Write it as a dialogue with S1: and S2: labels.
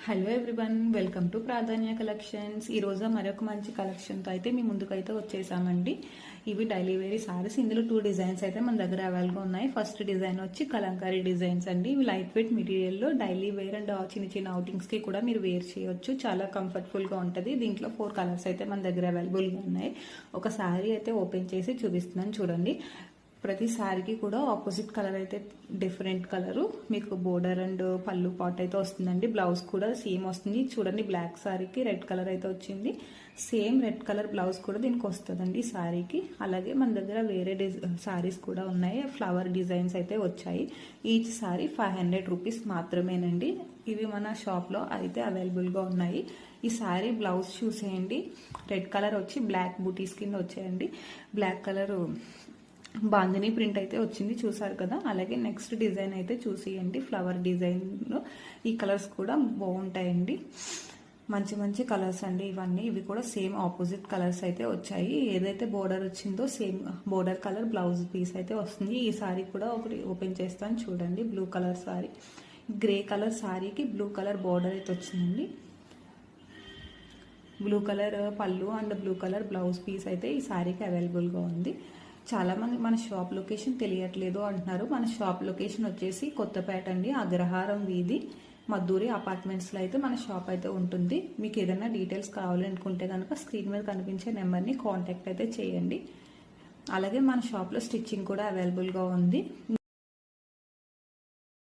S1: Hello everyone, welcome to ప్రాధాన్య collections. ఈరోజు మరొక మంచి కలెక్షన్తో అయితే మీ ముందుకైతే వచ్చేసామండి. ఇవి డైలీ వేరీ సారీస్. ఇందులో 2 డిజైన్స్ అయితే మన దగ్గర అవైలబుల్గా ఉన్నాయి. ఫస్ట్ డిజైన్ వచ్చి కలంకారీ డిజైన్స్ అండి. ఇవి లైట్ వెయిట్ మెటీరియల్లో డైలీ వేర్ అండ్ చిన్న చిన్న అవుటింగ్స్కి కూడా మీరు వేర్ చేయొచ్చు. చాలా కంఫర్టబుల్గా ఉంటుంది. దీంట్లో 4 కలర్స్ అయితే మన దగ్గర అవైలబుల్గా ఉన్నాయి. ఒక సారీ అయితే ఓపెన్ చేసి చూపిస్తున్నాను చూడండి. ప్రతి సారీకి కూడా ఆపోజిట్ కలర్ అయితే డిఫరెంట్ కలరు మీకు బోర్డర్ అండ్ పళ్ళు పాట్ అయితే వస్తుందండి. బ్లౌజ్ కూడా సేమ్ వస్తుంది. చూడండి, బ్లాక్ సారీకి రెడ్ కలర్ అయితే వచ్చింది. సేమ్ రెడ్ కలర్ బ్లౌజ్ కూడా దీనికి వస్తుందండి సారీకి. అలాగే మన దగ్గర వేరే సారీస్ కూడా ఉన్నాయి. ఫ్లవర్ డిజైన్స్ అయితే వచ్చాయి. ఈచ్ సారీ 500 రూపీస్ మాత్రమేనండి. ఇవి మన షాప్లో అయితే అవైలబుల్గా ఉన్నాయి. ఈ సారీ బ్లౌజ్ చూసేయండి. రెడ్ కలర్ వచ్చి బ్లాక్ బూటీస్ కింద వచ్చాయండి. బ్లాక్ కలర్ బాందిని ప్రింట్ అయితే వచ్చింది, చూసారు కదా. అలాగే నెక్స్ట్ డిజైన్ అయితే చూసేయండి. ఫ్లవర్ డిజైన్లో ఈ కలర్స్ కూడా బాగుంటాయండి. మంచి మంచి కలర్స్ అండి ఇవన్నీ. ఇవి కూడా సేమ్ ఆపోజిట్ కలర్స్ అయితే వచ్చాయి. ఏదైతే బోర్డర్ వచ్చిందో same border colour blouse piece అయితే వస్తుంది. ఈ సారీ కూడా ఒకటి ఓపెన్ చేస్తాను చూడండి. Blue colour sari, grey colour సారీకి బ్లూ కలర్ బోర్డర్ అయితే వచ్చిందండి. బ్లూ కలర్ పళ్ళు and blue colour blouse piece అయితే ఈ సారీకి అవైలబుల్గా ఉంది. చాలామంది మన షాప్ లొకేషన్ తెలియట్లేదు అంటున్నారు. మన షాప్ లొకేషన్ వచ్చేసి కొత్తపేట అండి, అగ్రహారం వీధి, మద్దూరి అపార్ట్మెంట్స్లో అయితే మన షాప్ అయితే ఉంటుంది. మీకు ఏదైనా డీటెయిల్స్ కావాలనుకుంటే కనుక స్క్రీన్ మీద కనిపించే నెంబర్ని కాంటాక్ట్ అయితే చేయండి. అలాగే మన షాప్లో స్టిచ్చింగ్ కూడా అవైలబుల్గా ఉంది.